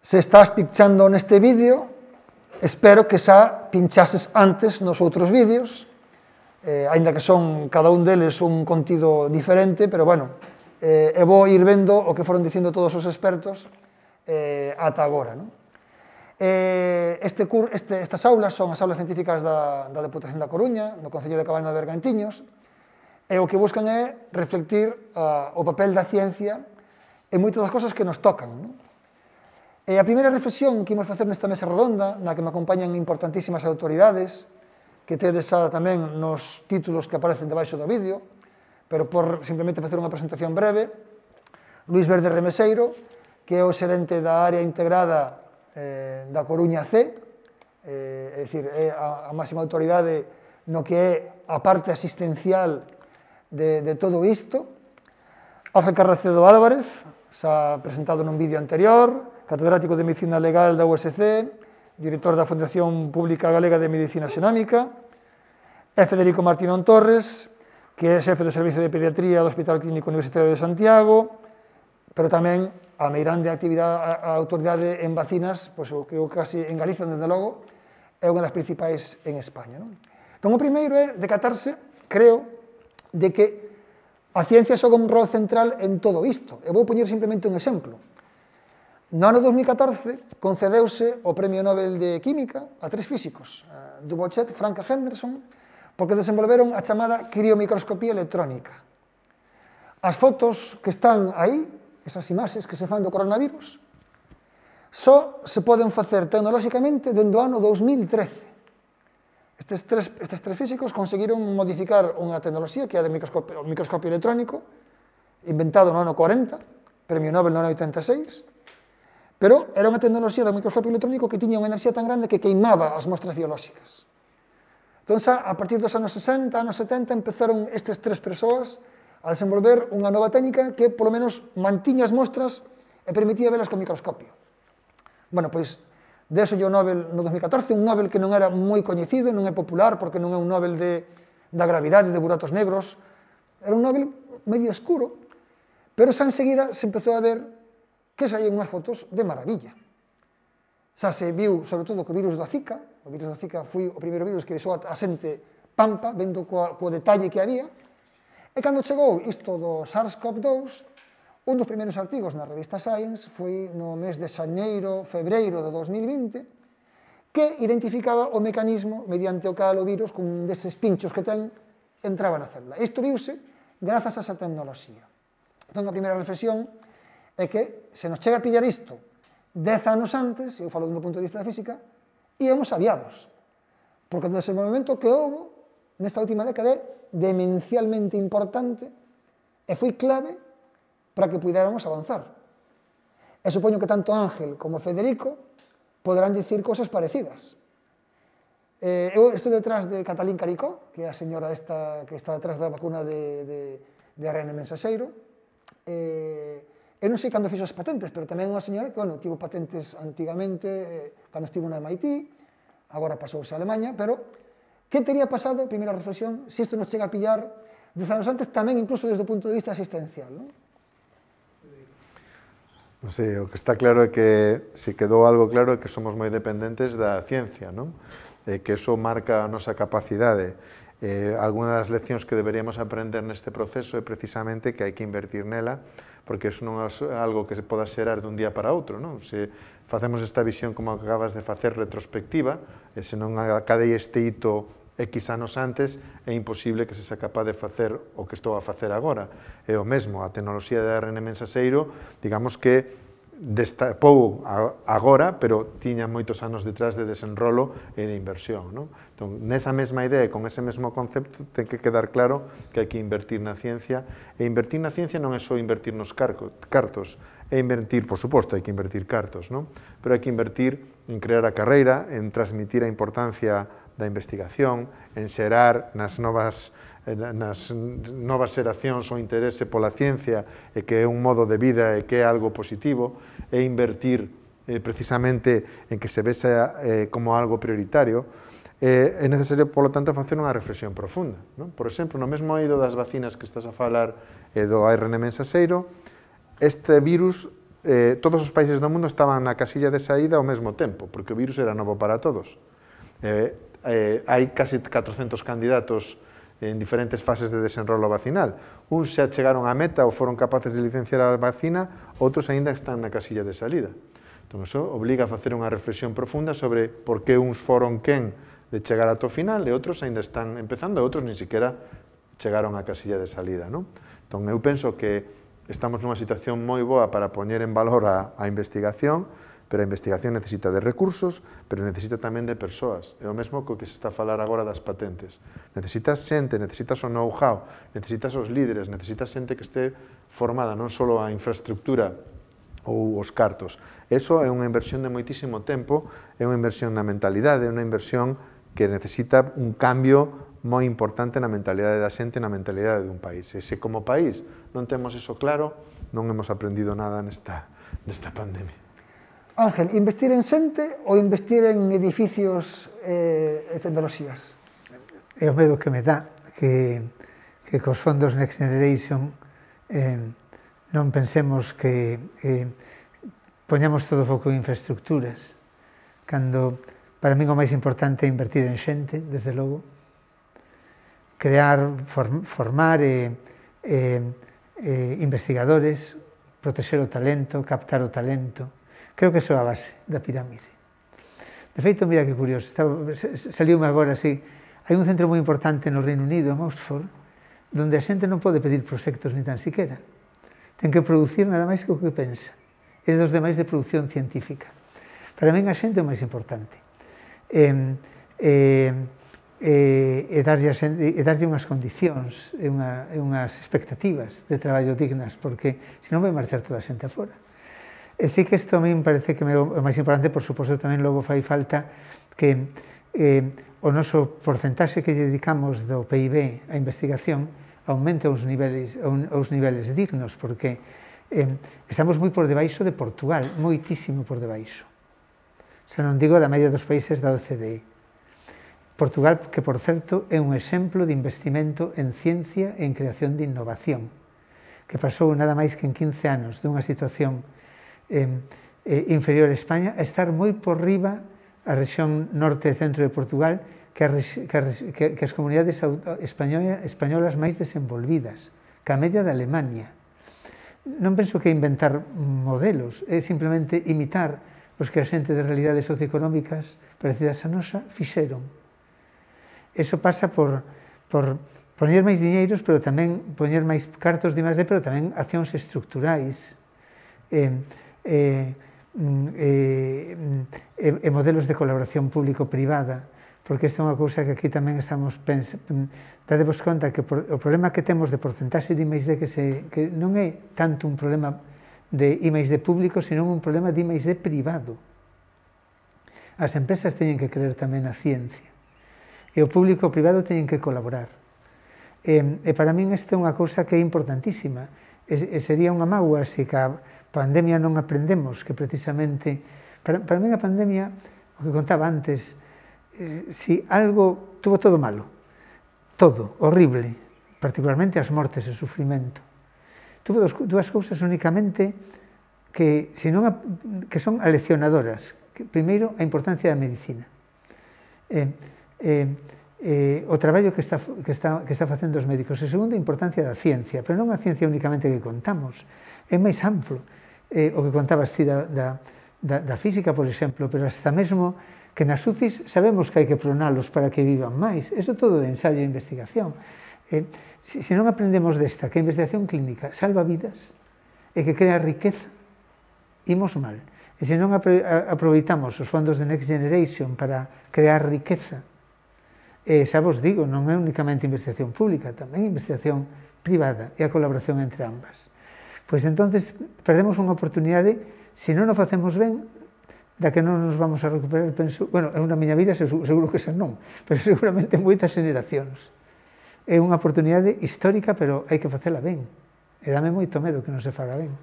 Se estás pinchando neste vídeo, espero que xa pinchases antes nos outros vídeos, aínda que son cada un deles un contido diferente, pero bueno, e vou ir vendo o que foron dicindo todos os expertos ata agora. Estas aulas son as aulas científicas da Deputación da Coruña, no Concello de Cabana de Bergantiños, e o que buscan é reflectir o papel da ciencia en moitas das cosas que nos tocan. E a primeira reflexión que imos facer nesta mesa redonda, na que me acompañan importantísimas autoridades, que tedes tamén nos títulos que aparecen debaixo do vídeo, pero por simplemente facer unha presentación breve, Luís Verde Remeseiro, que é o xerente da área integrada da Coruña C, é dicir, é a máxima autoridade no que é a parte asistencial de todo isto. Ángel Carracedo Álvarez, xa presentado nun vídeo anterior, catedrático de Medicina Legal da USC, director da Fundación Pública Galega de Medicina Xenómica, e Federico Martínón Torres, que é xefe do Servicio de Pediatría do Hospital Clínico Universitario de Santiago, pero tamén a meirande actividade, a autoridade en vacinas, pois o que eu casi en Galicia, desde logo, é unha das principais en España. Entón, o primeiro é decatarse, creo, de que a ciencia xoga un rol central en todo isto. E vou poñer simplemente un exemplo. No ano 2014 concedeuse o Premio Nobel de Química a 3 físicos, Dubochet, Frank e Henderson, porque desenvolveron a chamada criomicroscopía electrónica. As fotos que están aí, esas imaxes que se fan do coronavirus, só se poden facer tecnolóxicamente dende o ano 2013. Estes tres físicos conseguiron modificar unha tecnoloxía que é o microscopio electrónico, inventado no ano 40, Premio Nobel no ano 86, pero era unha tecnoloxía do microscopio electrónico que tiña unha enerxía tan grande que queimaba as mostras biolóxicas. Entón, a partir dos anos 60, anos 70, empezaron estes tres persoas a desenvolver unha nova técnica que, polo menos, mantiña as mostras e permitía velas con microscopio. Bueno, pois, deso o Nobel no 2014, un Nobel que non era moi coñecido, non é popular, porque non é un Nobel da gravidade, de buratos negros, era un Nobel medio escuro, pero xa enseguida se empezou a ver que saían unhas fotos de maravilla. Xa se viu, sobre todo, co virus da Zika. O virus da Zika foi o primeiro virus que deixou a xente pampa, vendo co detalle que había. E cando chegou isto do SARS-CoV-2, un dos primeiros artigos na revista Science foi no mes de xaneiro, febreiro de 2020, que identificaba o mecanismo mediante o cal o virus, con deses pinchos que ten, entraba na célula. Isto viuse grazas a esa tecnoloxía. Entón, a primeira reflexión é que se nos chega a pillar isto 10 anos antes, eu falo do punto de vista da física, íamos aviados, porque o desenvolvemento que houve nesta última década é demencialmente importante e foi clave para que puidéramos avanzar. E supoño que tanto Ángel como Federico poderán dicir cosas parecidas. Eu estou detrás de Catalín Caricó, que é a señora esta que está detrás da vacuna de ARN mensaxeiro. Eu non sei cando fixo as patentes, pero tamén é unha señora que, tivo patentes antigamente, cando estivo na MIT, agora pasouse a Alemanha, pero que teria pasado, primeira reflexión, se isto nos chega a pillar 10 anos antes, tamén incluso desde o punto de vista asistencial, non? Non sei, o que está claro é que, se quedou algo claro, é que somos moi dependentes da ciencia, non? Que eso marca a nosa capacidade. Algunas das leccións que deberíamos aprender neste proceso é precisamente que hai que invertir nela, porque iso non é algo que se poda xerar dun día para outro, non? Se facemos esta visión como acabas de facer retrospectiva, e se non acadei este hito X anos antes, é imposible que se sea capaz de facer o que estou a facer agora. É o mesmo, a tecnoloxía de ARN mensaxeiro, digamos que destapou agora, pero tiña moitos anos detrás de desenrolo e de inversión. Entón, nesa mesma idea e con ese mesmo concepto, ten que quedar claro que hai que invertir na ciencia, e invertir na ciencia non é só invertir nos cartos, é invertir, por suposto, hai que invertir cartos, pero hai que invertir en crear a carreira, en transmitir a importancia da investigación, en xerar nas novas xeracións o interese pola ciencia e que é un modo de vida e que é algo positivo, e invertir precisamente en que se vexa como algo prioritario, é necesario, polo tanto, facer unha reflexión profunda. Por exemplo, no mesmo eido das vacinas que estás a falar e do ARN mensaxeiro, este virus todos os países do mundo estaban na casilla de saída ao mesmo tempo, porque o virus era novo para todos. Hai casi 400 candidatos en diferentes fases de desenrolo vacinal. Uns xa chegaron á meta ou foron capaces de licenciar a vacina, outros aínda están na casilla de salida. Entón, iso obliga a facer unha reflexión profunda sobre por que uns foron quen de chegar ata o final e outros aínda están empezando e outros nin siquiera chegaron á casilla de salida. Entón, eu penso que estamos nunha situación moi boa para poñer en valor a investigación, pero a investigación necesita de recursos, pero necesita tamén de persoas. É o mesmo co que se está a falar agora das patentes. Necesitas xente, necesitas o know-how, necesitas os líderes, necesitas xente que este formada non só a infraestructura ou os cartos. Eso é unha inversión de moitísimo tempo, é unha inversión na mentalidade, é unha inversión que necesita un cambio moi importante na mentalidade da xente, na mentalidade dun país. E se como país non temos iso claro, non hemos aprendido nada nesta pandemia. Ángel, investir en xente ou investir en edificios e tecnoloxías? É o medo que me dá que cos fondos Next Generation non pensemos que poñamos todo o foco en infraestructuras, cando para min o máis importante é invertir en xente, desde logo, crear, formar investigadores, protexer o talento, captar o talento. Creo que iso é a base da pirámide. De feito, mira que curioso, saliume agora así, hai un centro moi importante no Reino Unido, en Oxford, donde a xente non pode pedir proxectos ni tan siquiera. Ten que producir nada máis que o que pensa. É dos demais de produción científica. Para min a xente é o máis importante. Darlle unhas condicións, unhas expectativas de traballo dignas, porque senón vai marchar toda a xente afora. E sí que isto a mí me parece que é o máis importante, por suposto, tamén logo fai falta que o noso porcentaxe que dedicamos do PIB á investigación aumente aos niveles dignos, porque estamos moi por debaixo de Portugal, moitísimo por debaixo. Se non digo da media dos países da OCDE. Portugal, que, por certo, é un exemplo de investimento en ciencia e en creación de innovación, que pasou nada máis que en 15 anos dunha situación inferior a España a estar moi por riba a rexión norte e centro de Portugal que as comunidades españolas máis desenvolvidas, que a media de Alemania. Non penso que inventar modelos, é simplemente imitar os que a xente de realidades socioeconómicas parecidas a nosa fixeron. Eso pasa por poñer máis diñeiros, pero tamén poñer máis cartos de I+D, pero tamén accións estructurais, modelos de colaboración público-privada, porque esta é unha cousa que aquí tamén estamos pensando. Dadevos conta que o problema que temos de porcentaxe de I+D que non é tanto un problema de I+D público, sino un problema de I+D privado. As empresas teñen que creer tamén na ciencia, e o público e o privado teñen que colaborar. E para min isto é unha cousa que é importantísima, e sería unha mágoa se a pandemia non aprendemos que precisamente, para min a pandemia, o que contaba antes, si algo tuvo todo malo, todo, horrible, particularmente as mortes e o sufrimento, tuvo dúas cousas únicamente que son aleccionadoras. Primeiro, a importancia da medicina. O traballo que está facendo os médicos. E segundo, a importancia da ciencia, pero non a ciencia únicamente que contamos, é máis amplo. O que contabas ti da física, por exemplo, pero hasta mesmo que nas UCIs sabemos que hai que pronalos para que vivan máis. Eso todo é ensayo e investigación. Se non aprendemos desta, que a investigación clínica salva vidas e que crea riqueza, imos mal. E se non aproveitamos os fondos de Next Generation para crear riqueza, xa vos digo, non é únicamente investigación pública, tamén investigación privada e a colaboración entre ambas. Pois entonces perdemos unha oportunidade, se non o facemos ben, da que non nos vamos a recuperar, penso, bueno, en unha miña vida seguro que xa non, pero seguramente en moitas generacións. É unha oportunidade histórica, pero hai que facela ben. E dame moito medo que non se faga ben.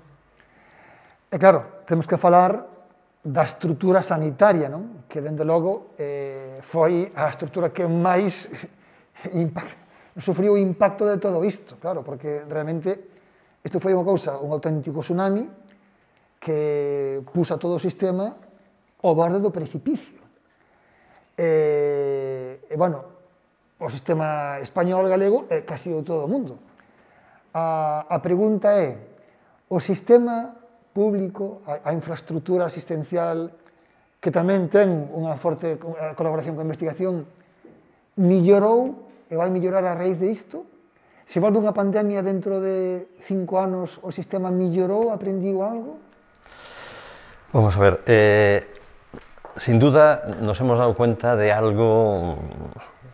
E claro, temos que falar da estrutura sanitaria, non? Que, dende logo, foi a estrutura que máis sufriu o impacto de todo isto, claro, porque realmente isto foi unha cousa, un auténtico tsunami, que puso a todo o sistema ao borde do precipicio. Bueno, o sistema español e galego é casi o todo o mundo. A pregunta é, o sistema público, a infraestructura asistencial, que tamén ten unha forte colaboración con a investigación, millorou e vai mellorar a raíz de isto? Se volve unha pandemia dentro de 5 anos, o sistema millorou, aprendiu algo? Vamos a ver, sin duda nos hemos dado cuenta de algo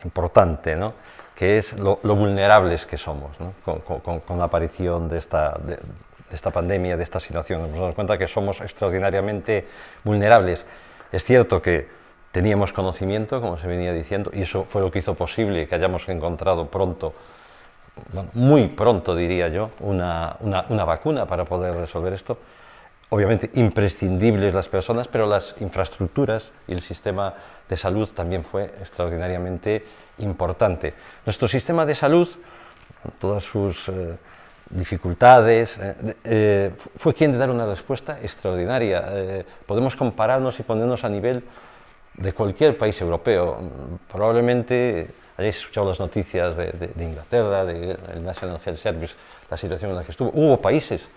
importante, ¿no? Que es lo vulnerables que somos, ¿no? Con la aparición de esta pandemia, de esta situación. Nos damos cuenta que somos extraordinariamente vulnerables. Es cierto que teníamos conocimiento, como se venía diciendo, y eso fue lo que hizo posible que hayamos encontrado pronto, bueno, muy pronto diría yo, una vacuna para poder resolver esto. Obviamente imprescindibles las personas, pero las infraestructuras y el sistema de salud también fue extraordinariamente importante. Nuestro sistema de salud, todas sus dificultades, fue quien de dar una respuesta extraordinaria. Podemos compararnos y ponernos a nivel de cualquier país europeo. Probablemente hayáis escuchado las noticias de Inglaterra, del National Health Service, la situación en la que estuvo. Hubo países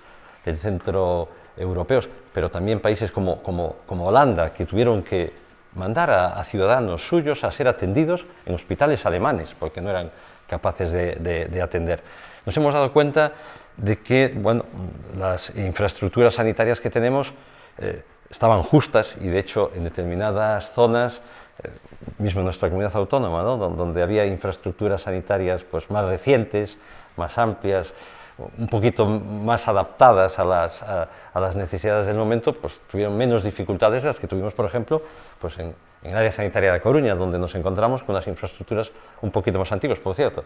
del centro europeos, pero también países como Holanda, que tuvieron que mandar a ciudadanos suyos a ser atendidos en hospitales alemanes, porque no eran capaces de atender. Nos hemos dado cuenta de que, bueno, las infraestructuras sanitarias que tenemos estaban justas y, de hecho, en determinadas zonas, mismo en nuestra comunidad autónoma, ¿no? Donde había infraestructuras sanitarias pues, más recientes, más amplias, un poquito más adaptadas a las necesidades del momento, pues tuvieron menos dificultades de las que tuvimos, por ejemplo, pues en el área sanitaria de Coruña, donde nos encontramos con las infraestructuras un poquito más antiguas, por cierto,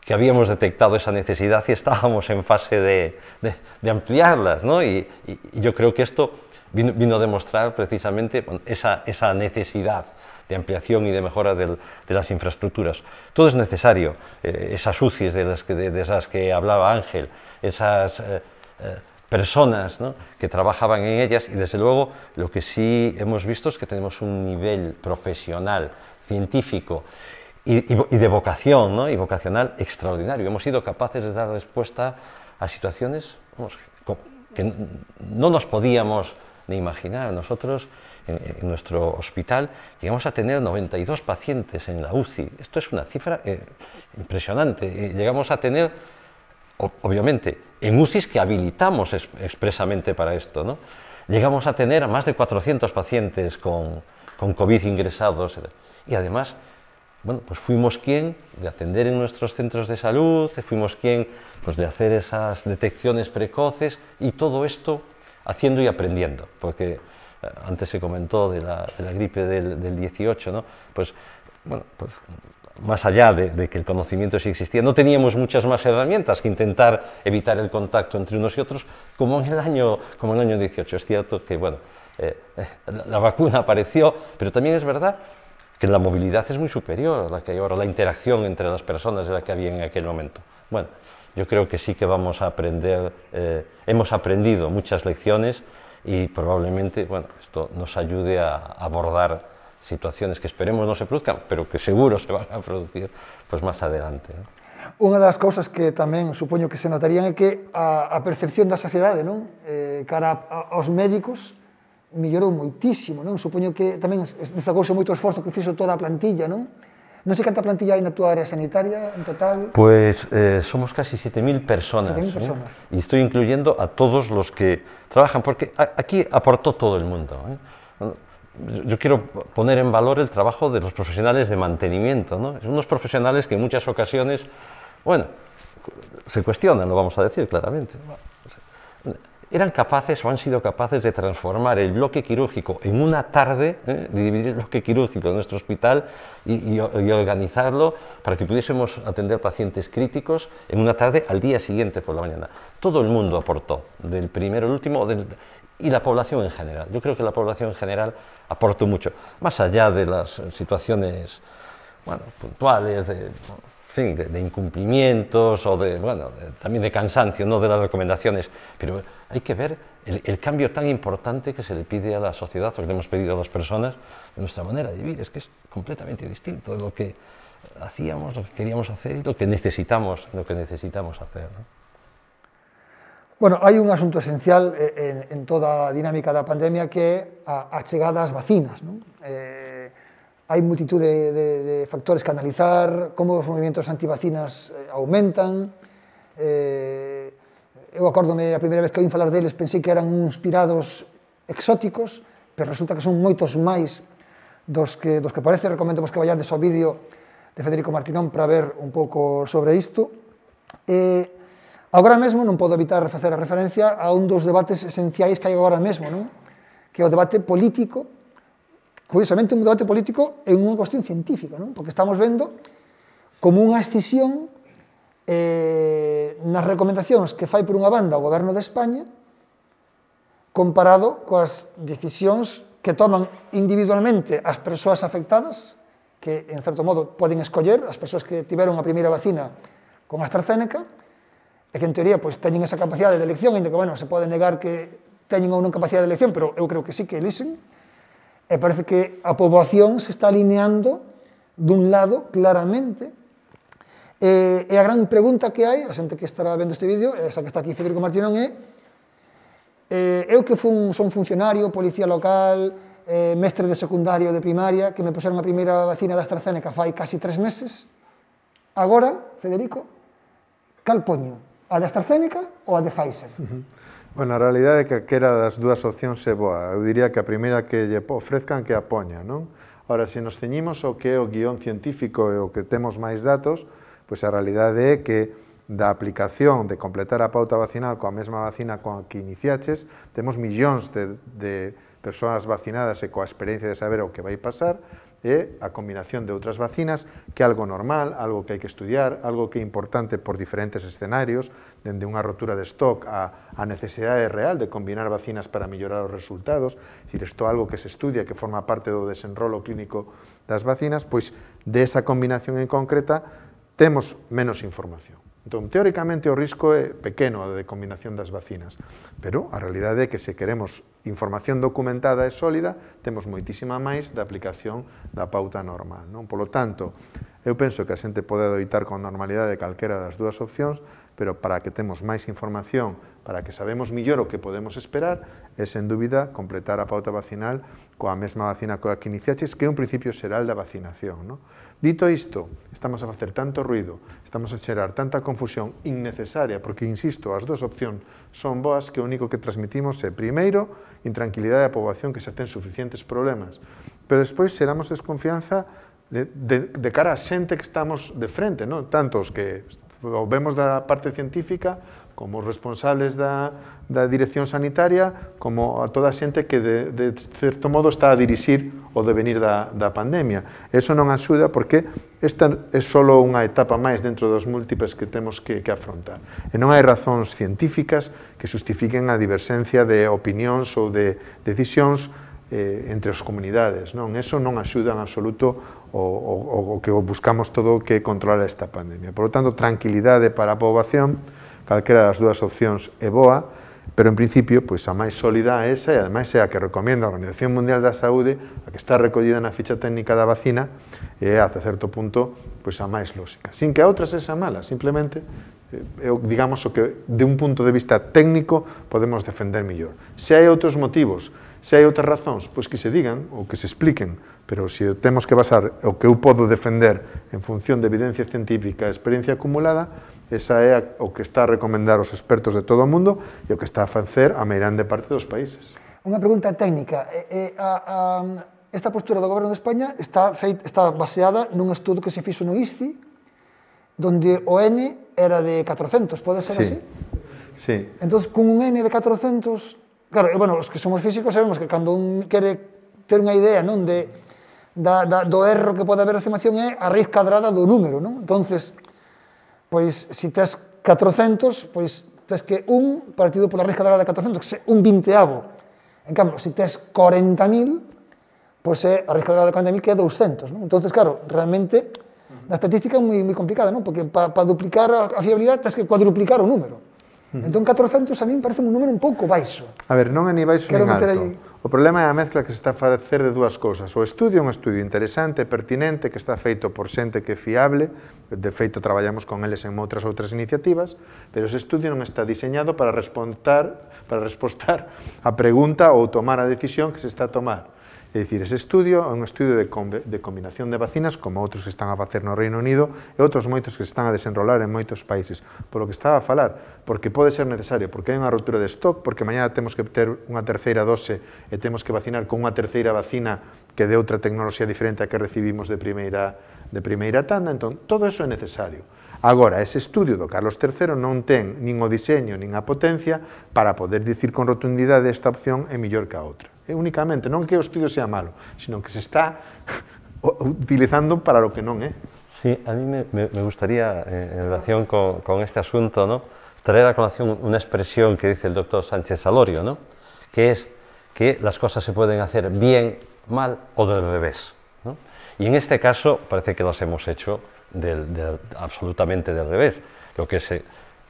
que habíamos detectado esa necesidad y estábamos en fase de ampliarlas, ¿no? Y yo creo que esto vino a demostrar precisamente esa necesidad de ampliación y de mejora de las infraestructuras. Todo es necesario, esas UCIs de las que hablaba Ángel, esas personas, ¿no? Que trabajaban en ellas, y desde luego lo que sí hemos visto es que tenemos un nivel profesional, científico y de vocación, ¿no? Y vocacional extraordinario. Hemos sido capaces de dar respuesta a situaciones, vamos, que no nos podíamos ni imaginar. Nosotros en nuestro hospital llegamos a tener 92 pacientes en la UCI. Esto es una cifra impresionante. Llegamos a tener, obviamente, en UCIs que habilitamos expresamente para esto, ¿no? Llegamos a tener a más de 400 pacientes con COVID ingresados, y además, bueno, pues fuimos quien de atender en nuestros centros de salud, fuimos quien pues, de hacer esas detecciones precoces, y todo esto haciendo y aprendiendo, porque antes se comentó de la gripe del 18, ¿no? Pues, bueno, pues más allá de que el conocimiento sí existía, no teníamos muchas más herramientas que intentar evitar el contacto entre unos y otros, como en el año 18. Es cierto que, bueno, la vacuna apareció, pero también es verdad que la movilidad es muy superior a la que hay ahora, la interacción entre las personas de la que había en aquel momento. Bueno, yo creo que sí que vamos a aprender, hemos aprendido muchas lecciones, y probablemente, bueno, esto nos ayude a abordar situaciones que esperemos no se produzcan, pero que seguro se van a producir pues, más adelante, ¿no? Unha das cousas que tamén supoño que se notarían é que a percepción da sociedade, non? Cara aos médicos mellorou moitísimo, non? Supoño que tamén destacouse moito o esforzo que fixo toda a plantilla, non? Non sei canta plantilla hai na túa área sanitaria en total. Pues somos casi 7.000 personas, 7.000 personas. Y estoy incluyendo a todos los que trabajan, porque aquí aportó todo el mundo, ¿eh? Yo quiero poner en valor el trabajo de los profesionales de mantenimiento, ¿no? Son unos profesionales que en muchas ocasiones, bueno, se cuestionan, lo vamos a decir claramente. Eran capaces o han sido capaces de transformar el bloque quirúrgico en una tarde, de dividir el bloque quirúrgico de nuestro hospital y organizarlo para que pudiésemos atender pacientes críticos en una tarde al día siguiente por la mañana. Todo el mundo aportó, del primero al último, y la población en general. Yo creo que la población en general aportó mucho, más allá de las situaciones, bueno, puntuales, fin, de incumplimientos o también de cansancio, no de las recomendaciones, pero hay que ver el cambio tan importante que se le pide a la sociedad, o que le hemos pedido a las personas, de nuestra manera de vivir. Es que es completamente distinto de lo que hacíamos, lo que queríamos hacer y lo que necesitamos hacer, ¿no? Bueno, hai un asunto esencial en toda a dinámica da pandemia que é a chegada ás vacinas, non? Hai multitud de factores que analizar, como os movimentos antivacinas aumentan. Eu acórdome a primeira vez que oín falar deles, pensei que eran uns pirados exóticos, pero resulta que son moitos máis dos que parece. Recomendo que vayades ao vídeo de Federico Martinón para ver un pouco sobre isto. Agora mesmo non podo evitar facer a referencia a un dos debates esenciais que hai agora mesmo, non? Que é o debate político, curiosamente un debate político en unha cuestión científica, non? Porque estamos vendo como unha escisión nas recomendacións que fai por unha banda o Goberno de España comparado coas decisións que toman individualmente as persoas afectadas, que en certo modo poden escoller, as persoas que tiveron a primeira vacina con AstraZeneca, e que en teoría teñen esa capacidade de elección, ainda que, se pode negar que teñen ou non capacidade de elección, pero eu creo que sí que elixen, e parece que a poboación se está alineando dun lado claramente, e a gran pregunta que hai, a xente que estará vendo este vídeo, esa que está aquí Federico Martinón, eu que son funcionario, policía local, mestre de secundario de primaria, que me puseron a primeira vacina da AstraZeneca fai casi 3 meses, agora, Federico, cal poño? A de AstraZeneca ou a de Pfizer? Bueno, a realidade é que calquera das dúas opcións é boa. Eu diría que a primeira que lle ofrezcan que a poña, non? Ora, se nos ceñimos o que é o guión científico e o que temos máis datos, pois a realidade é que da aplicación de completar a pauta vacinal coa mesma vacina coa que iniciaches, temos millóns de persoas vacinadas e coa experiencia de saber o que vai pasar, e a combinación de outras vacinas, que é algo normal, algo que hai que estudiar, algo que é importante por diferentes escenarios, dende unha rotura de stock a necesidade real de combinar vacinas para mellorar os resultados. É dicir, isto é algo que se estudia, que forma parte do desenrolo clínico das vacinas, pois de esa combinación en concreta temos menos información. Entón, teóricamente, o risco é pequeno de combinación das vacinas, pero a realidade é que se queremos información documentada e sólida, temos moitísima máis da aplicación da pauta normal, non? Polo tanto, eu penso que a xente pode adoitar con normalidade calquera das dúas opcións, pero para que temos máis información, para que sabemos millor o que podemos esperar, é, sen dúbida, completar a pauta vacinal coa mesma vacina coa que iniciaches, que é un principio xeral da vacinación, non? Dito isto, estamos a facer tanto ruido, estamos a xerar tanta confusión innecesaria, porque, insisto, as dúas opcións son boas, que o único que transmitimos é, primeiro, intranquilidade da poboación que xa ten suficientes problemas, pero despois xeramos desconfianza de cara a xente que estamos de frente, non? Tanto os que o vemos da parte científica, como os responsables da dirección sanitaria, como a toda a xente que de certo modo está a dirixir o devenir da pandemia. Eso non axuda porque esta é só unha etapa máis dentro dos múltiples que temos que afrontar. E non hai razóns científicas que justifiquen a diversencia de opinións ou de decisións entre as comunidades, non? Eso non axuda en absoluto o que buscamos todo que controlar esta pandemia. Por lo tanto, tranquilidade para a poboación, calquera das dúas opcións é boa, pero en principio a máis sólida é esa, e ademais é a que recomenda a Organización Mundial da Saúde, a que está recollida na ficha técnica da vacina, e é, ata certo punto, a máis lógica. Sin que a outra sexa mala, simplemente, digamos, o que de un punto de vista técnico podemos defender mellor. Se hai outros motivos, se hai outras razóns, pois que se digan ou que se expliquen, pero se temos que basar o que eu podo defender en función de evidencia científica e experiencia acumulada, esa é o que está a recomendar os expertos de todo o mundo e o que está a facer a meirande parte dos países. Unha pregunta técnica. Esta postura do Goberno de España está baseada nun estudo que se fixo no ISCI, donde o N era de 400, pode ser así? Sí. Entón, con un N de 400... Claro, os que somos físicos sabemos que cando un quere ter unha idea do erro que pode haber de estimación é a raíz cadrada do número, non? Entonces, pois, se tes 400, pois, tes que 1 partido pola raíz cadrada de 400, que é un 20avo. En cambio, se tes 40.000, pois é a raíz cadrada de 40.000 que é 200, non? Entonces, claro, realmente Da estatística é moi complicada, non? Porque para duplicar a fiabilidade tens que cuadruplicar o número. Entón 400 a mí parece un número un pouco baixo. A ver, non é ni baixo nin alto. O problema é a mezcla que se está a facer de dúas cousas. O estudio é un estudio interesante, pertinente, que está feito por xente que é fiable, de feito traballamos con eles en outras iniciativas, pero ese estudio non está diseñado para respostar a pregunta ou tomar a decisión que se está a tomar. É dicir, ese estudio é un estudio de combinación de vacinas, como outros que están a facer no Reino Unido e outros moitos que se están a desenrolar en moitos países. Por lo que estaba a falar, porque pode ser necesario, porque hai unha ruptura de stock, porque mañá temos que ter unha terceira dose e temos que vacinar con unha terceira vacina que de outra tecnoloxía diferente a que recibimos de primeira tanda, entón, todo eso é necesario. Agora, ese estudio do Carlos III non ten nin o diseño nin a potencia para poder dicir con rotundidade esta opción é mellor que a outra. É únicamente, non que o estudio sea malo, sino que se está utilizando para lo que non é. Sí, a mí me gustaría, en relación con este asunto, ¿no?, traer a colación una expresión que dice el doctor Sánchez Salorio, ¿no?, que es que las cosas se pueden hacer bien, mal o del revés, ¿no? Y en este caso parece que las hemos hecho absolutamente del revés. Lo que se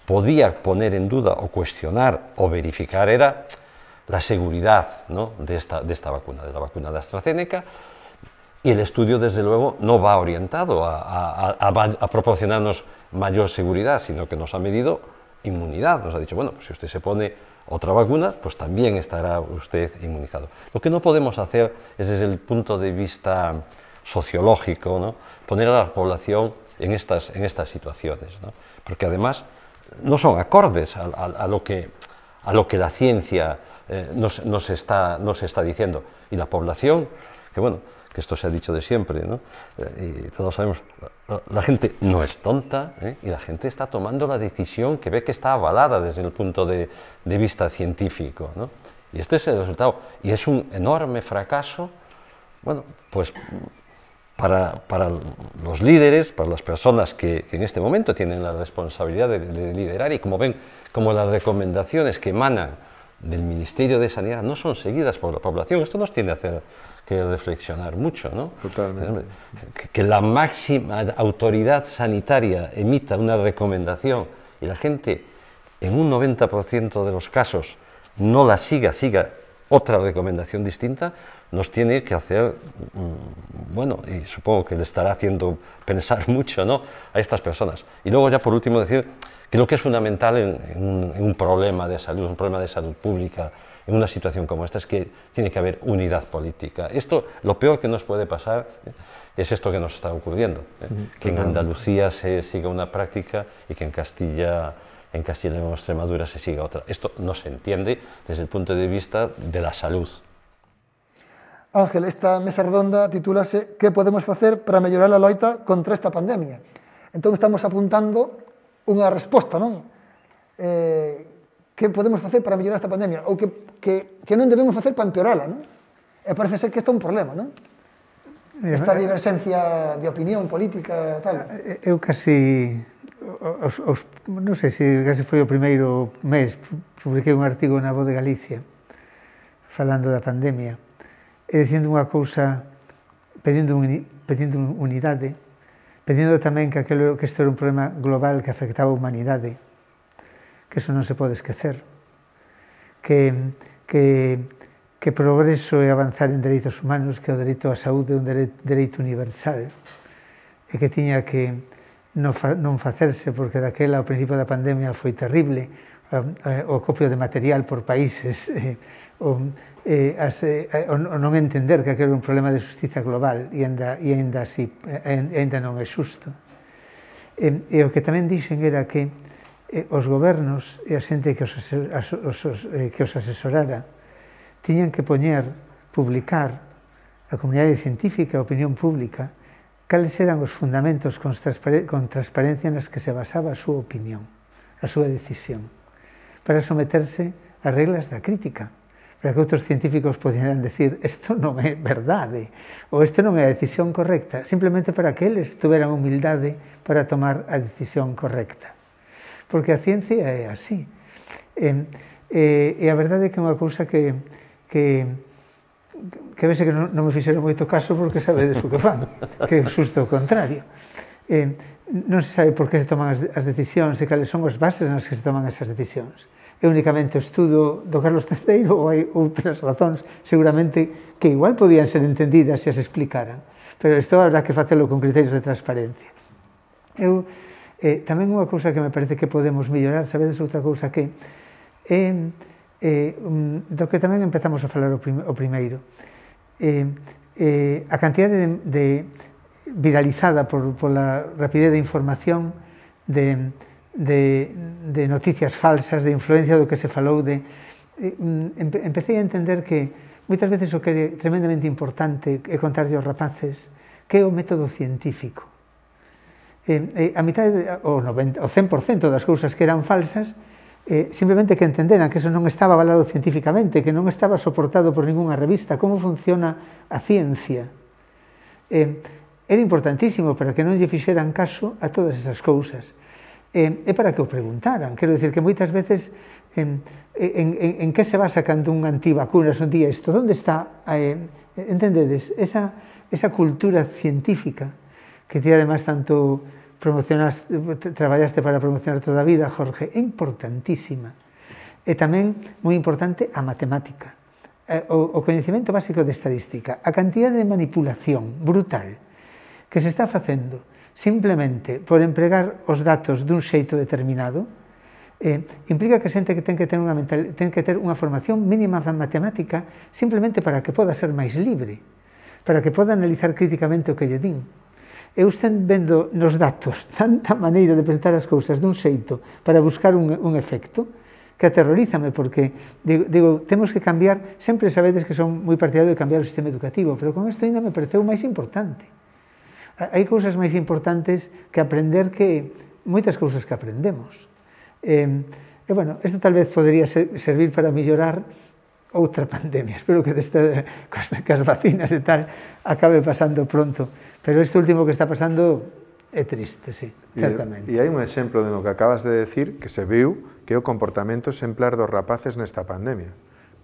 podía poner en duda o cuestionar o verificar era la seguridad, ¿no?, de esta vacuna, de la vacuna de AstraZeneca, y el estudio, desde luego, no va orientado a proporcionarnos mayor seguridad, sino que nos ha medido inmunidad. Nos ha dicho, bueno, pues si usted se pone otra vacuna, pues también estará usted inmunizado. Lo que no podemos hacer es, desde el punto de vista sociológico, ¿no?, poner a la población en estas situaciones, ¿no?, porque además no son acordes a lo que la ciencia nos está diciendo. Y la población, que bueno, que esto se ha dicho de siempre, ¿no?, y todos sabemos, la gente no es tonta, y la gente está tomando la decisión que ve que está avalada desde el punto de vista científico, ¿no? Y este es el resultado. Y es un enorme fracaso, bueno, pues para los líderes, para las personas que en este momento tienen la responsabilidad de liderar, y como ven, como las recomendaciones que emanan del Ministerio de Sanidad no son seguidas por la población. Esto nos tiene que reflexionar mucho, ¿no? Totalmente. Que la máxima autoridad sanitaria emita una recomendación y la gente, en un 90% de los casos, no la siga otra recomendación distinta, nos tiene que hacer, bueno, y supongo que le estará haciendo pensar mucho, ¿no?, a estas personas. Y luego, ya por último, decir que lo que es fundamental en un problema de salud, un problema de salud pública, en una situación como esta, es que tiene que haber unidad política. Esto, lo peor que nos puede pasar es esto que nos está ocurriendo, que en Andalucía se siga una práctica y que en Castilla y Extremadura se siga otra. Esto no se entiende desde el punto de vista de la salud. Ángel, esta mesa redonda titúlase "Que podemos facer para mellorar a loita contra esta pandemia?". Entón estamos apuntando unha resposta, non? Que podemos facer para mellorar esta pandemia? Ou que non debemos facer para empeorala, non? E parece ser que isto é un problema, non? Esta diversencia de opinión política, tal. Eu casi, non sei se casi foi o primeiro mes, publiquei un artigo na Voz de Galicia falando da pandemia e dicindo unha cousa, pedindo unidade, pedindo tamén que isto era un problema global que afectaba a humanidade, que eso non se pode esquecer, que progreso é avanzar en dereitos humanos, que o dereito á saúde é un dereito universal, e que tiña que non facerse, porque daquela, ao principio da pandemia, foi terrible, o copio de material por países, o non entender que aquilo era un problema de justiza global, e ainda non é xusto. E o que tamén dixen era que os gobernos e a xente que os asesorara tiñan que publicar a comunidade científica, a opinión pública, cales eran os fundamentos con transparencia nas que se basaba a súa opinión, a súa decisión, para someterse ás reglas da crítica, para que outros científicos pudieran decir isto non é verdade, ou isto non é a decisión correcta, simplemente para que eles tuveran humildade para tomar a decisión correcta. Porque a ciencia é así. E a verdade é que é unha cousa que vese que non me fixeron moito caso porque sabedes o que fan, que é xusto o contrario. non se sabe por que se toman as decisións e cales son as bases nas que se toman esas decisións. É únicamente o estudo do Carlos III ou hai outras razóns seguramente que igual podían ser entendidas se as explicaran, pero isto habrá que facelo con criterios de transparencia. Tamén unha cousa que me parece que podemos mellorar, sabedes outra cousa que do que tamén empezamos a falar o primeiro, a cantidade viralizada pola rapidez de información de noticias falsas, de influencia do que se falou, empecé a entender que moitas veces o que é tremendamente importante é contarlle aos rapaces que é o método científico. A mitad, o 100% das cousas que eran falsas, simplemente que entenderan que eso non estaba avalado científicamente, que non estaba soportado por ninguna revista, como funciona a ciencia. Era importantísimo para que non lle fixeran caso a todas esas cousas. É para que o preguntaran. Quero dicir que moitas veces en que se basa cando un antivacunas un día isto? Onde está, entendedes, esa cultura científica que ti además tanto traballaste para promocionar toda a vida, Jorge, é importantísima. E tamén moi importante a matemática, o coñecemento básico de estadística, a cantidade de manipulación brutal que se está facendo simplemente por empregar os datos dun xeito determinado, implica que a xente que ten que ter unha formación mínima de matemática simplemente para que poda ser máis libre, para que poda analizar críticamente o que lle din. Eu estou vendo nos datos tanta maneira de presentar as cousas dun xeito para buscar un efecto que aterrorízame, porque digo, temos que cambiar, sempre sabedes que son moi partidario de cambiar o sistema educativo, pero con isto ainda me pareceu máis importante. Hai cousas máis importantes que aprender que moitas cousas que aprendemos. Bueno, isto tal vez podería servir para mellorar outra pandemia. Espero que cas vacinas e tal acabe pasando pronto. Pero este último que está pasando é triste, sí, certamente. E hai un exemplo de no que acabas de decir que se viu que é o comportamento exemplar dos rapaces nesta pandemia.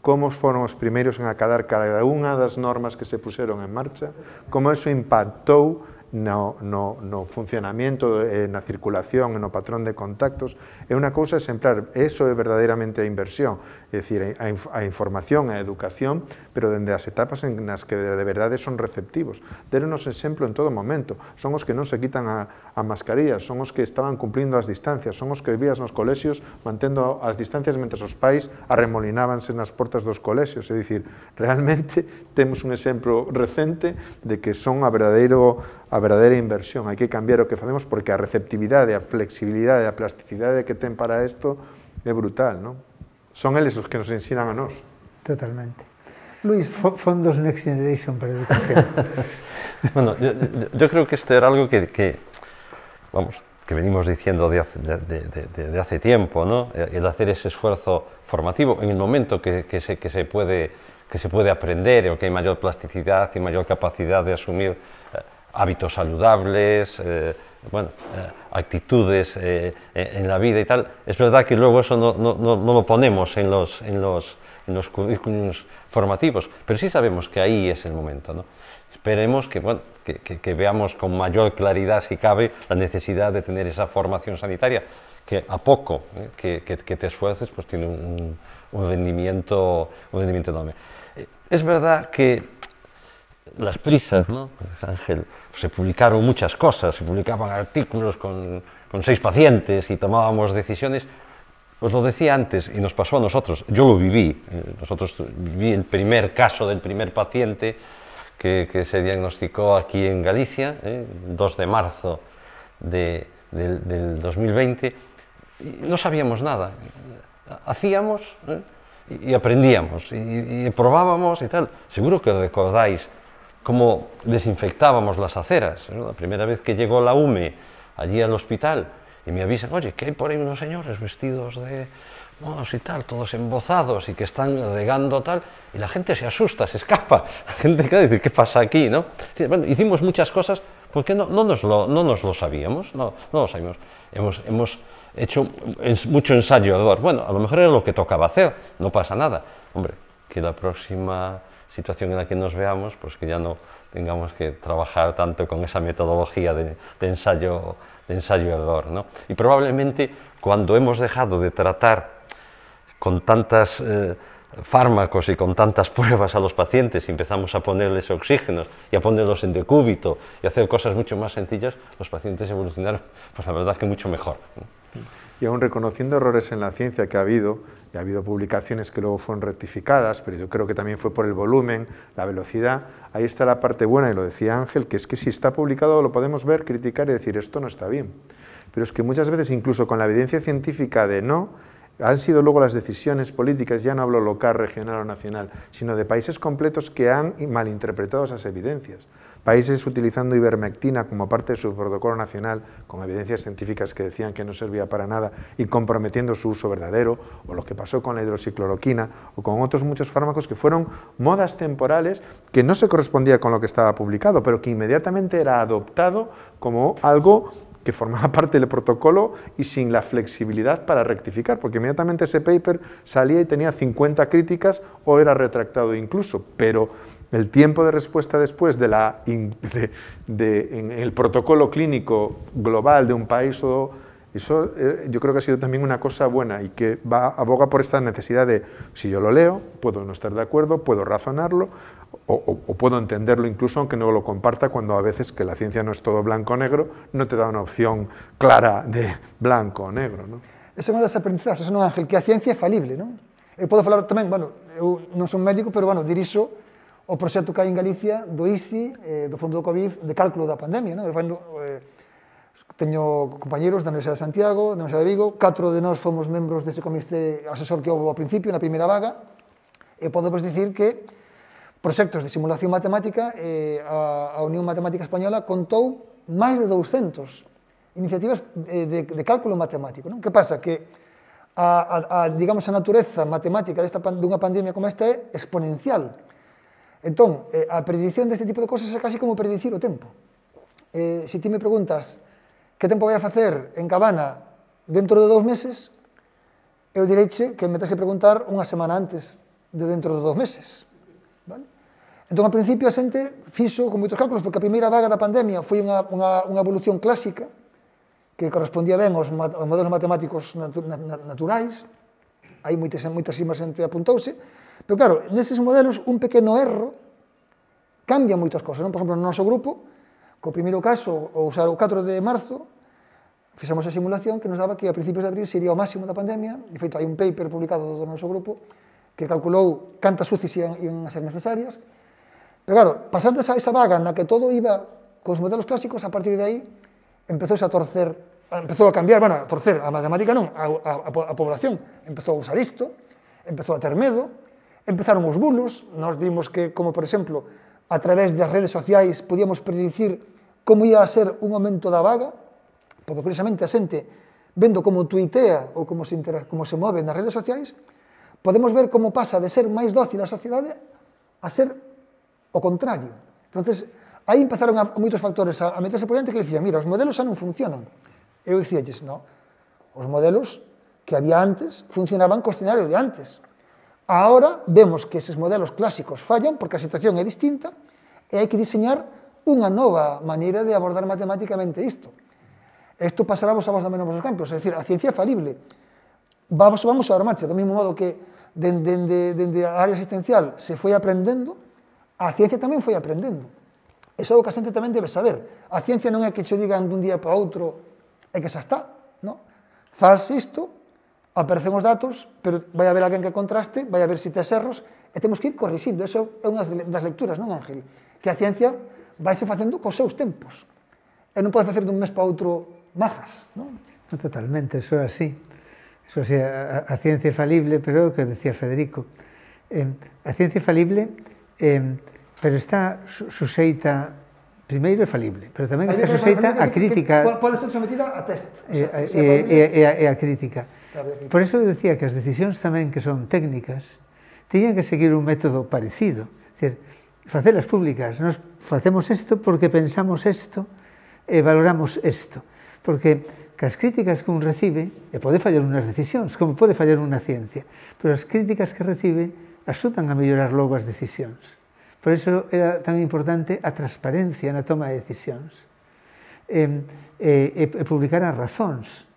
Como foron os primeiros en acatar cada unha das normas que se puseron en marcha, como eso impactou no funcionamiento, na circulación, no patrón de contactos, é unha cousa exemplar. Eso é verdadeiramente a inversión, é dicir, a información, a educación, pero dende as etapas en nas que de verdade son receptivos. Deronos exemplo en todo momento. Son os que non se quitan a mascarilla, son os que estaban cumplindo as distancias, son os que vías nos colexios mantendo as distancias mentre os pais arremolinábanse nas portas dos colexios. É dicir, realmente temos un exemplo recente de que son a verdadeira inversión. Hai que cambiar o que facemos porque a receptividade, a flexibilidade, a plasticidade que ten para isto é brutal, non? Son eles os que nos ensinan a nós. Totalmente. Luis, fondos Next Generation para educación. Bueno, yo creo que esto era algo que venimos diciendo de hace tiempo, ¿no? El hacer ese esfuerzo formativo en el momento que se puede aprender o que hay mayor plasticidad y mayor capacidad de asumir hábitos saludables, actitudes en la vida y tal. Es verdad que luego eso no lo ponemos en los currículums formativos, pero sí sabemos que ahí es el momento, ¿no? Esperemos que veamos con mayor claridad, si cabe, la necesidad de tener esa formación sanitaria, que a poco que te esfuerces, pues tiene un rendimiento enorme. Es verdad que las prisas, ¿no? Ángel, se publicaron muchas cosas, se publicaban artículos con 6 pacientes y tomábamos decisiones. Os lo decía antes y nos pasó a nosotros, yo lo viví, viví el primer caso del primer paciente que se diagnosticó aquí en Galicia, 2 de marzo del 2020, y no sabíamos nada, hacíamos y aprendíamos y probábamos y tal. Seguro que recordáis cómo desinfectábamos las aceras, ¿no? La primera vez que llegó la UME allí al hospital y me avisan, oye, que hay por ahí unos señores vestidos de y tal, todos embozados y que están regando tal, y la gente se asusta, se escapa, la gente dice, ¿qué pasa aquí? ¿No? Sí, bueno, hicimos muchas cosas porque no nos lo sabíamos, no lo sabíamos. Hemos hecho mucho ensayo. Bueno, a lo mejor era lo que tocaba hacer, no pasa nada. Hombre, que la próxima situación en la que nos veamos, pues que ya no tengamos que trabajar tanto con esa metodología de ensayo-error, ¿no? Y probablemente cuando hemos dejado de tratar con tantas fármacos y con tantas pruebas a los pacientes y empezamos a ponerles oxígenos y a ponerlos en decúbito y hacer cosas mucho más sencillas, los pacientes evolucionaron, pues la verdad que mucho mejor, ¿no? Y aún reconociendo errores en la ciencia que ha habido, y ha habido publicaciones que luego fueron rectificadas, pero yo creo que también fue por el volumen, la velocidad, ahí está la parte buena, y lo decía Ángel, que es que si está publicado lo podemos ver, criticar y decir esto no está bien. Pero es que muchas veces, incluso con la evidencia científica de no, han sido luego las decisiones políticas, ya no hablo local, regional o nacional, sino de países completos que han malinterpretado esas evidencias. Países utilizando ivermectina como parte de su protocolo nacional, con evidencias científicas que decían que no servía para nada y comprometiendo su uso verdadero, o lo que pasó con la hidroxicloroquina, o con otros muchos fármacos que fueron modas temporales que no se correspondía con lo que estaba publicado, pero que inmediatamente era adoptado como algo que formaba parte del protocolo y sin la flexibilidad para rectificar, porque inmediatamente ese paper salía y tenía 50 críticas o era retractado incluso, pero el tiempo de respuesta después de en el protocolo clínico global de un país, eso yo creo que ha sido también una cosa buena y que aboga por esta necesidad de, si yo lo leo, puedo no estar de acuerdo, puedo razonarlo, o puedo entenderlo incluso aunque no lo comparta, cuando a veces, que la ciencia no es todo blanco o negro, no te da una opción clara de blanco o negro, ¿no? Eso é unha das aprendizaxes, non, Ángel, que a ciencia é falible, non? Eu podo falar tamén, bueno, eu non son médico, pero, bueno, dirixo o proxecto que hai en Galicia do ICI, do Fondo do COVID, de cálculo da pandemia, non? Teño compañeros da Universidade de Santiago, da Universidade de Vigo, 4 de nós fomos membros dese comité asesor que houve ao principio, na primeira vaga, e podemos dicir que proxectos de simulación matemática, a Unión Matemática Española contou máis de 200 iniciativas de cálculo matemático, non? Que pasa? Que digamos, a natureza matemática dunha pandemia como esta é exponencial. Entón, a predición deste tipo de cosas é casi como predicir o tempo. Se ti me preguntas que tempo vai a facer en Cabana dentro de 2 meses, eu direiche que me tens que preguntar unha semana antes de dentro de 2 meses. Vale? Entón, ao principio, a xente fixo con moitos cálculos, porque a primeira vaga da pandemia foi unha evolución clásica que correspondía ben aos modelos matemáticos naturais, aí moitasísima xente apuntouse, pero claro, neses modelos un pequeno erro cambia moitas cosas, non? Por exemplo, no noso grupo, co primeiro caso, o 4 de marzo, fixemos a simulación que nos daba que a principios de abril sería o máximo da pandemia, de feito, hai un paper publicado do noso grupo que calculou cantas UCIs iban a ser necesarias, pero claro, pasando esa vaga na que todo iba cos modelos clásicos, a partir de aí empezouse a torcer, empezou a cambiar, bueno, a torcer, a matemática non, a población empezou a usar isto, empezou a ter medo, empezaron os bulos, nós vimos que, como por exemplo, a través das redes sociais podíamos predicir como ia a ser un aumento da vaga, porque precisamente a xente, vendo como tuitea ou como se move nas redes sociais, podemos ver como pasa de ser máis dócil a sociedade a ser o contrario. Entonces, aí empezaron moitos factores a meterse por diante que dicían, mira, os modelos xa non funcionan. Eu dicíalles, no, os modelos que había antes funcionaban co escenario de antes. Ahora vemos que eses modelos clásicos fallan porque a situación é distinta e hai que diseñar unha nova maneira de abordar matemáticamente isto. Isto pasará vos a vos tamén nos vosos campos, é dicir, a ciencia é falible. Vamos a dar marcha, do mesmo modo que dende a área asistencial se foi aprendendo, a ciencia tamén foi aprendendo. Iso é o que a xente tamén debe saber. A ciencia non é que che digan dun día para outro e que xa está, non? Faz isto, aparecen os datos, pero vai haber alguén que contraste, vai haber tes erros, e temos que ir corrixindo. Iso é unha das lecturas, non, Ángel? Que a ciencia vaise facendo cos seus tempos. E non pode facer dun mes para outro majas, non? Totalmente, eso é así. Eso é así, a ciencia é falible, pero é o que decía Federico. A ciencia é falible, pero está suxeita, primeiro é falible, pero tamén está suxeita a crítica. Pode ser sometida a test. E a crítica. Por eso eu decía que as decisións tamén que son técnicas teñen que seguir un método parecido. É dicir, facelas públicas, nos facemos isto porque pensamos isto e valoramos isto. Porque as críticas que un recibe, e pode fallar unhas decisións, como pode fallar unha ciencia, pero as críticas que recibe axudan a mellorar logo as decisións. Por iso era tan importante a transparencia na toma de decisións. E publicar as razóns,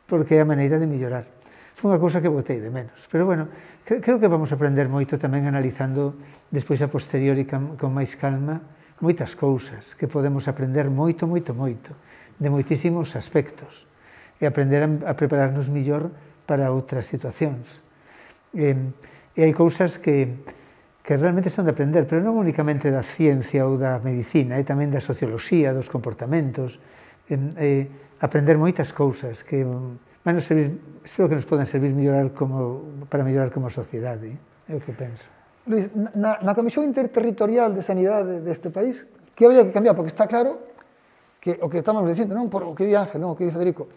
porque é a maneira de mellorar. Foi unha cousa que botei de menos. Pero, bueno, creo que vamos a aprender moito tamén analizando despois a posteriori con máis calma moitas cousas que podemos aprender moito, moito, moito, de moitísimos aspectos e aprender a prepararnos millor para outras situacións. E hai cousas que realmente son de aprender, pero non únicamente da ciencia ou da medicina, tamén da socioloxía, dos comportamentos, aprender moitas cousas que van a servir, espero que nos podan servir para mellorar como sociedade, é o que penso. Luís, na Comisión Interterritorial de Sanidade deste país, que habría que cambiar? Porque está claro que o que estamos dicindo, non por o que di Ángel, non o que di Federico,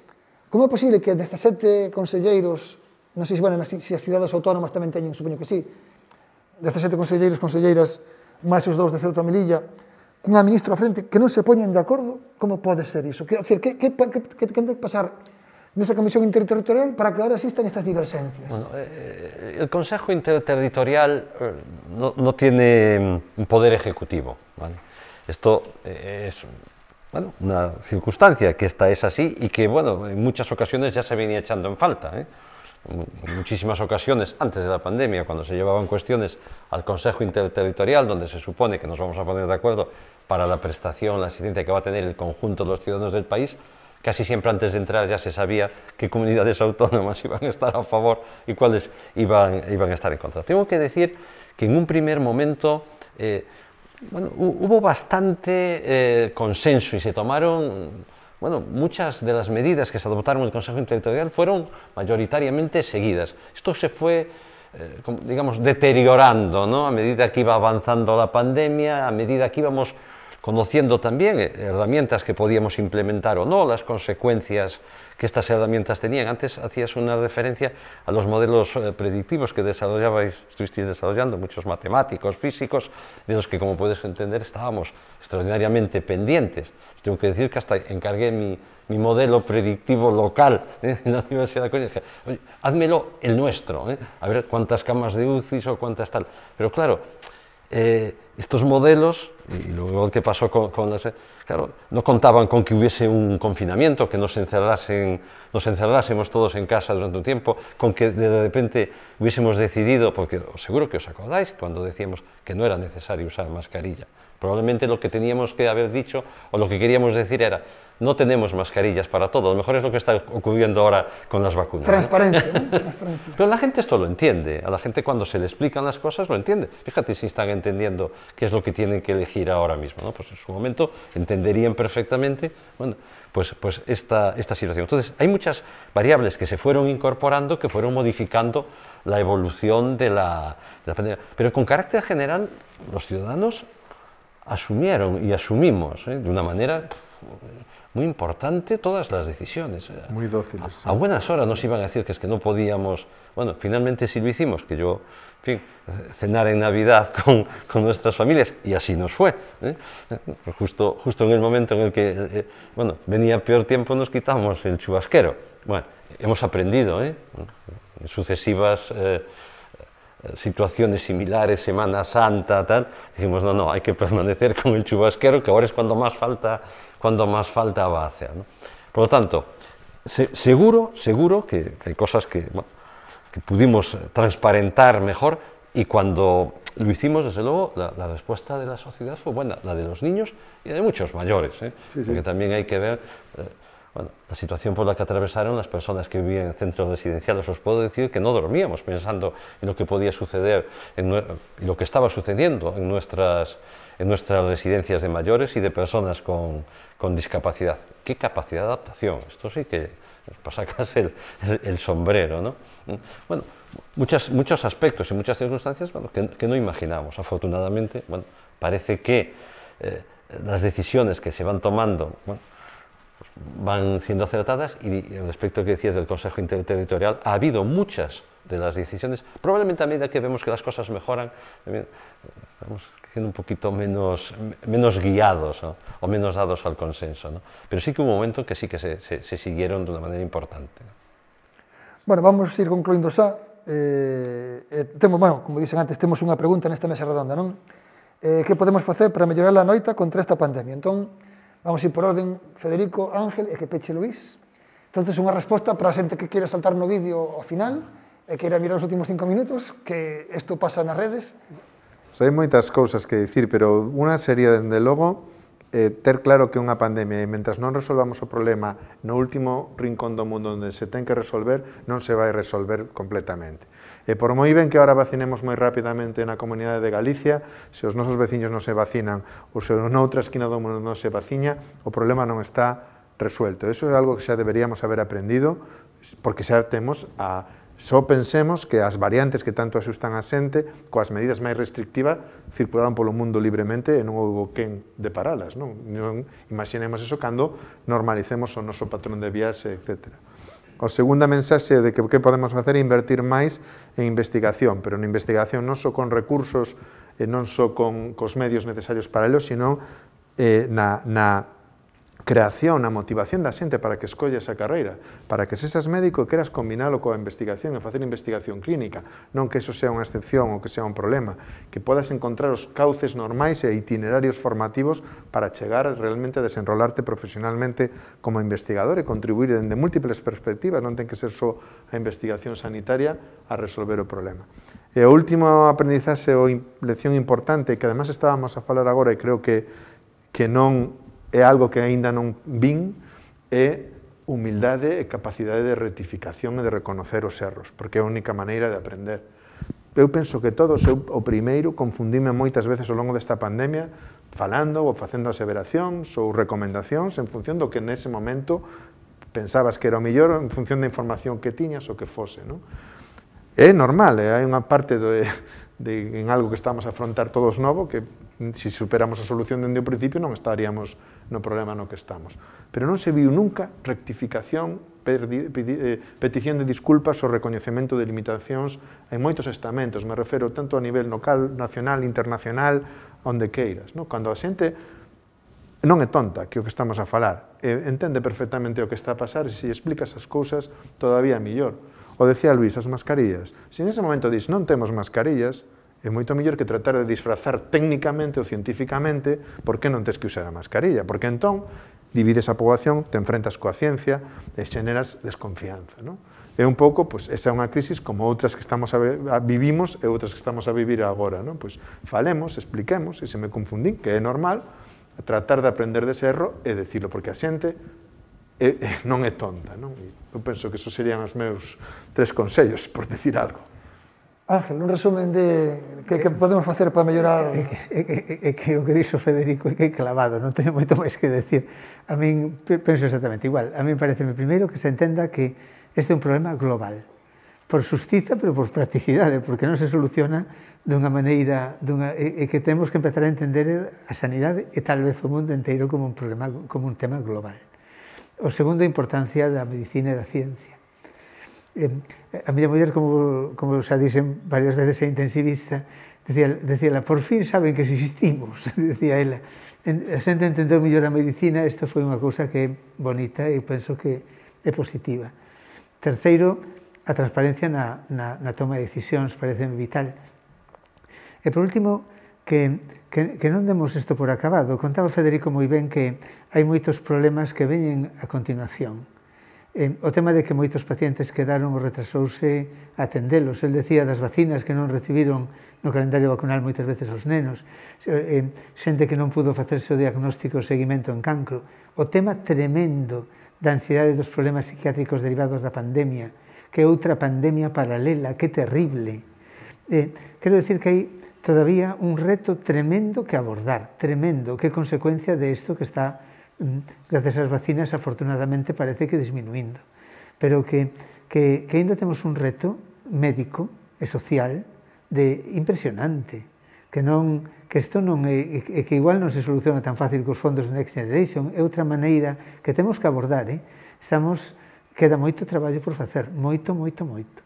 como é posible que 17 conselleiros, non sei se, bueno, se as cidades autónomas tamén teñen, supoño que sí, 17 conselleiros, conselleiras, máis os dous de Ceuta e Melilla, cunha ministra á frente, que non se poñen de acordo, como pode ser iso? Que ten que pasar nesa Comisión Interterritorial para que ahora existan estas divergencias? Bueno, el Consejo Interterritorial no tiene un poder ejecutivo, ¿vale? Esto es una circunstancia que esta es así y que, bueno, en muchas ocasiones ya se venía echando en falta, ¿eh? En muchísimas ocasiones, antes de la pandemia, cuando se llevaban cuestiones al Consejo Interterritorial, donde se supone que nos vamos a poner de acuerdo para la prestación, la asistencia que va a tener el conjunto de los ciudadanos del país, casi siempre antes de entrar ya se sabía qué comunidades autónomas iban a estar a favor y cuáles iban a estar en contra. Tengo que decir que en un primer momento hubo bastante consenso y se tomaron... Bueno, muchas de las medidas que se adoptaron en el Consejo Interterritorial fueron mayoritariamente seguidas. Esto se fue, digamos, deteriorando, ¿no? A medida que iba avanzando la pandemia, a medida que íbamos conociendo también herramientas que podíamos implementar o no, las consecuencias que estas herramientas tenían. Antes hacías una referencia a los modelos predictivos que estuvisteis desarrollando, muchos matemáticos, físicos, de los que, como puedes entender, estábamos extraordinariamente pendientes. Tengo que decir que hasta encargué mi modelo predictivo local en la Universidad de Coruña. Dije, oye, házmelo el nuestro, a ver cuántas camas de UCI o cuántas tal. Pero claro, estos modelos, y luego que pasó con las... Claro, no contaban con que hubiese un confinamiento, que nos encerrásemos todos en casa durante un tiempo, con que de repente hubiésemos decidido, porque seguro que os acordáis cuando decíamos que no era necesario usar mascarilla. Probablemente lo que teníamos que haber dicho o lo que queríamos decir era no tenemos mascarillas para todo, a lo mejor es lo que está ocurriendo ahora con las vacunas. Transparencia, ¿no? Transparencia. Pero la gente esto lo entiende, a la gente cuando se le explican las cosas lo entiende. Fíjate si están entendiendo qué es lo que tienen que elegir ahora mismo, ¿no? Pues en su momento entenderían perfectamente, bueno, pues esta situación. Entonces, hay muchas variables que se fueron incorporando, que fueron modificando la evolución de la pandemia. Pero con carácter general, los ciudadanos asumieron y asumimos de una manera muy importante todas las decisiones. Muy dóciles. Sí. A buenas horas nos iban a decir que es que no podíamos... Bueno, finalmente sí lo hicimos, que yo, en fin, cenar en Navidad con nuestras familias, y así nos fue. Justo en el momento en el que venía peor tiempo nos quitamos el chubasquero. Bueno, hemos aprendido, en sucesivas... situaciones similares, Semana Santa, tal, dijimos, no, hay que permanecer con el chubasquero, que ahora es cuando más falta va a hacer, ¿no? Por lo tanto, seguro que hay cosas que pudimos transparentar mejor, y cuando lo hicimos, desde luego, la respuesta de la sociedad fue buena, la de los niños y de muchos mayores, sí. Porque también hay que ver... la situación por la que atravesaron las personas que vivían en centros residenciales. Os puedo decir que no dormíamos pensando en lo que podía suceder y lo que estaba sucediendo en nuestras residencias de mayores y de personas con discapacidad. ¿Qué capacidad de adaptación? Esto sí que para sacarse el sombrero, ¿no? Bueno, muchos aspectos y muchas circunstancias que no imaginamos. Afortunadamente, parece que las decisiones que se van tomando van siendo acertadas, y respecto a lo que decías del Consejo Interterritorial, ha habido muchas de las decisiones, probablemente a medida que vemos que las cosas mejoran, estamos siendo un poquito menos guiados, ¿no? O menos dados al consenso, ¿no? Pero sí que hubo un momento que sí que se siguieron de una manera importante, ¿no? Bueno, vamos a ir concluindo xa. Como dicen antes, temos unha pregunta nesta mesa redonda, non? que podemos facer para mellorar a noita contra esta pandemia. Entón, vamos ir por orden, Federico, Ángel, e que peche Luís. Entonces, unha resposta para a xente que quere saltar no vídeo ao final, e queira mirar os últimos 5 minutos, que isto pasa nas redes. Hai moitas cousas que dicir, pero unha sería, desde logo, ter claro que unha pandemia, e mentras non resolvamos o problema no último rincón do mundo onde se ten que resolver, non se vai resolver completamente. E por moi ben que agora vacinemos moi rapidamente na comunidade de Galicia, se os nosos veciños non se vacinan ou se noutra esquina do mundo non se vacina, o problema non está resuelto. Eso é algo que xa deberíamos haber aprendido, porque xa temos só pensemos que as variantes que tanto asustan a xente, coas medidas máis restrictivas, circularon polo mundo libremente e non houve quen de paralas, non? Imaginemos eso cando normalicemos o noso patrón de viaxe, etc. A segunda mensaxe de que podemos facer é invertir máis en investigación, pero en investigación non só con recursos e non só cos medios necesarios para eles, sino na creación, a motivación da xente para que escolle esa carreira, para que se seas médico queras combinalo coa investigación e facer investigación clínica, non que eso sea unha excepción ou que sea un problema, que podas encontrar os cauces normais e itinerarios formativos para chegar realmente a desenrolarte profesionalmente como investigador e contribuir dende múltiples perspectivas, non ten que ser só a investigación sanitaria a resolver o problema. E o último aprendizaxe ou lección importante, que además estábamos a falar agora e creo que non é algo que aínda non vin, é humildade e capacidade de rectificación e de reconocer os erros, porque é a única maneira de aprender. Eu penso que todos, o primeiro, confundime moitas veces ao longo desta pandemia, falando ou facendo aseveracións ou recomendacións en función do que nese momento pensabas que era o mellor en función da información que tiñas ou que fose. É normal, hai unha parte en algo que estamos a afrontar todos novo, que se superamos a solución dende o principio non estaríamos no problema no que estamos. Pero non se viu nunca rectificación, petición de disculpas ou recoñecemento de limitacións en moitos estamentos, me refero tanto a nivel local, nacional, internacional, onde queiras. Cando a xente non é tonta que o que estamos a falar, entende perfectamente o que está a pasar e se explicas as cousas todavía mellor. O decía Luís, as mascarillas. Se nese momento dis non temos mascarillas, é moito mellor que tratar de disfrazar técnicamente ou científicamente por que non tens que usar a mascarilla, porque entón divides a poboación, te enfrentas coa ciencia e xeneras desconfianza. É un pouco, esa é unha crisis como outras que vivimos e outras que estamos a vivir agora. Falemos, expliquemos, e se me confundín, que é normal, tratar de aprender dese erro e decirlo, porque a xente non é tonta. Eu penso que esos serían os meus 3 consellos, por decir algo. Ángel, un resumen de que podemos facer para mellorar... É que o que dixo Federico é que é clavado, non teño moito máis que decir. A min penso exactamente igual. A min parece primeiro que se entenda que este é un problema global, por xustiza, pero por practicidade, porque non se soluciona dunha maneira, e que temos que empezar a entender a sanidade e tal vez o mundo inteiro como un tema global. O segundo, a importancia da medicina e da ciencia. A miña muller, como xa dixen varias veces, é intensivista, decía, por fin saben que existimos, decía ela. A xente entendeu mellor a medicina, isto foi unha cousa que é bonita e penso que é positiva. Terceiro, a transparencia na toma de decisións parece vital. E por último, que non demos isto por acabado. Contaba Federico moi ben que hai moitos problemas que veñen a continuación. O tema de que moitos pacientes quedaron ou retrasouse a atendelos. El decía das vacinas que non recibiron no calendario vacunal moitas veces os nenos. Xente que non pudo facerse o diagnóstico e o seguimento en cancro. O tema tremendo da ansiedade dos problemas psiquiátricos derivados da pandemia, que é outra pandemia paralela, que terrible. Quero dicir que hai todavía un reto tremendo que abordar, tremendo, que é consecuencia de isto que está, gracias ás vacinas, afortunadamente parece que disminuindo. Pero que ainda temos un reto médico e social impresionante, que isto non é, que igual non se soluciona tan fácil cos fondos de Next Generation, é outra maneira que temos que abordar. Queda moito traballo por facer, moito, moito, moito.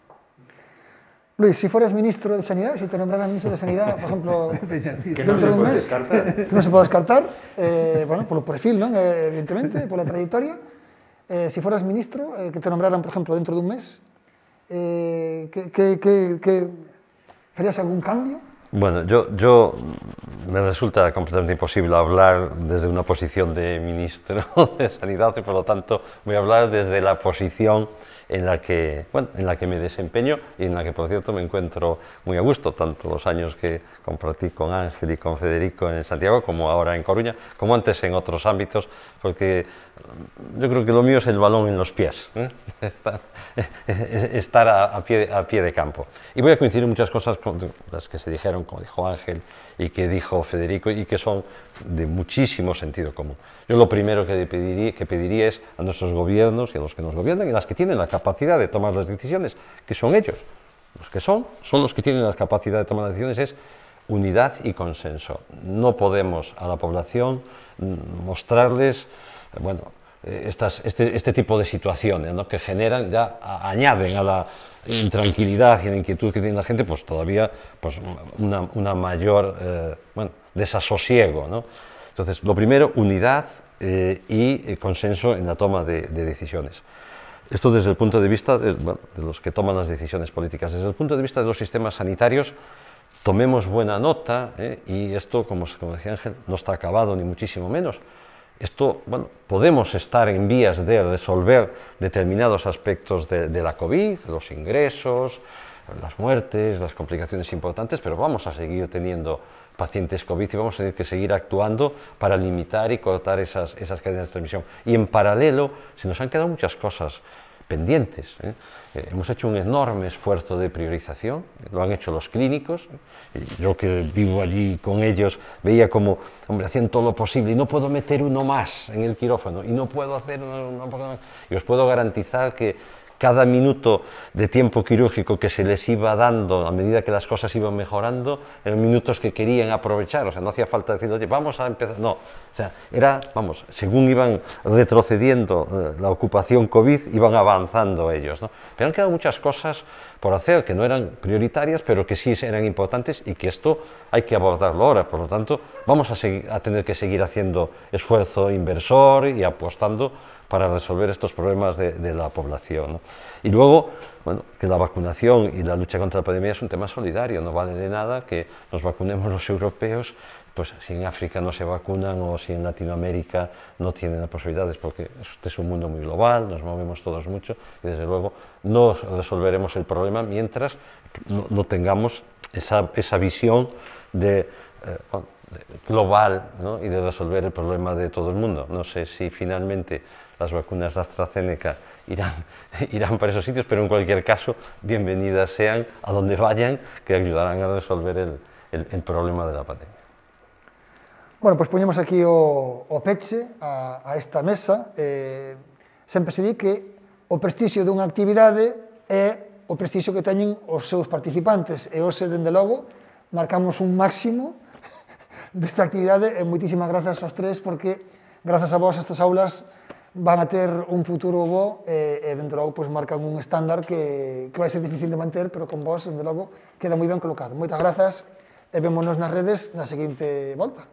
Luis, si foras ministro de Sanidade, si te nombraran ministro de Sanidade, por ejemplo, dentro dun mes, que non se pode descartar, polo perfil, evidentemente, pola trayectoria, si foras ministro, que te nombraran, por exemplo, dentro dun mes, farías algún cambio? Bueno, yo me resulta completamente imposible hablar desde una posición de ministro de Sanidad y por lo tanto voy a hablar desde la posición en la que me desempeño y en la que, por cierto, me encuentro muy a gusto, tanto los años que compartí con Ángel y con Federico en Santiago, como ahora en Coruña, como antes en otros ámbitos, porque yo creo que lo mío es el balón en los pies, estar a pie de campo. Y voy a coincidir en muchas cosas con las que se dijeron, como dijo Ángel y que dijo Federico, y que son de muchísimo sentido común. Yo lo primero que pediría es a nuestros gobiernos y a los que nos gobiernan y a las que tienen la capacidad de tomar las decisiones, que son ellos, los que son los que tienen la capacidad de tomar las decisiones, es unidad y consenso. No podemos a la población mostrarles, bueno, este tipo de situaciones, ¿no?, que generan, ya añaden a la intranquilidad y a la inquietud que tiene la gente, pues todavía pues, una mayor desasosiego, ¿no? Entonces, lo primero, unidad y consenso en la toma de decisiones. Esto desde el punto de vista de los que toman las decisiones políticas. Desde el punto de vista de los sistemas sanitarios, tomemos buena nota, y esto, como decía Ángel, no está acabado ni muchísimo menos. Esto, bueno, podemos estar en vías de resolver determinados aspectos de la COVID, los ingresos, las muertes, las complicaciones importantes, pero vamos a seguir teniendo pacientes COVID y vamos a tener que seguir actuando para limitar y cortar esas cadenas de transmisión. Y en paralelo se nos han quedado muchas cosas pendientes. Hemos hecho un enorme esfuerzo de priorización, lo han hecho los clínicos, y yo que vivo allí con ellos veía como, hombre, hacían todo lo posible y no puedo meter uno más en el quirófano y no puedo hacer uno más. Y os puedo garantizar que cada minuto de tiempo quirúrgico que se les iba dando a medida que las cosas iban mejorando, eran minutos que querían aprovechar, o sea, no hacía falta decir, oye, vamos a empezar, no, o sea, era, vamos, según iban retrocediendo la ocupación COVID, iban avanzando ellos, ¿no? Pero han quedado muchas cosas por hacer que no eran prioritarias, pero que sí eran importantes y que esto hay que abordarlo ahora, por lo tanto, vamos a tener que seguir haciendo esfuerzo inversor y apostando para resolver estos problemas de la población, ¿no? Y luego, bueno, que la vacunación y la lucha contra la pandemia es un tema solidario, no vale de nada que nos vacunemos los europeos, pues si en África no se vacunan o si en Latinoamérica no tienen las posibilidades, porque este es un mundo muy global, nos movemos todos mucho y desde luego no resolveremos el problema mientras no tengamos esa visión global, ¿no?, y de resolver el problema de todo el mundo. No sé si finalmente las vacunas de AstraZeneca irán para esos sitios, pero en cualquier caso, bienvenidas sean a donde vayan, que ayudarán a resolver el problema de la pandemia. Bueno, pois poñemos aquí o peche a esta mesa. Sempre se di que o prestixio dunha actividade é o prestixio que teñen os seus participantes, e hoxe, dende logo, marcamos un máximo desta actividade, e moitísimas grazas aos tres, porque grazas a vos estas aulas van a ter un futuro bo, e dende logo pois, marcan un estándar que vai ser difícil de manter, pero con vos, dende logo, queda moi ben colocado. Moitas grazas e vémonos nas redes na seguinte volta.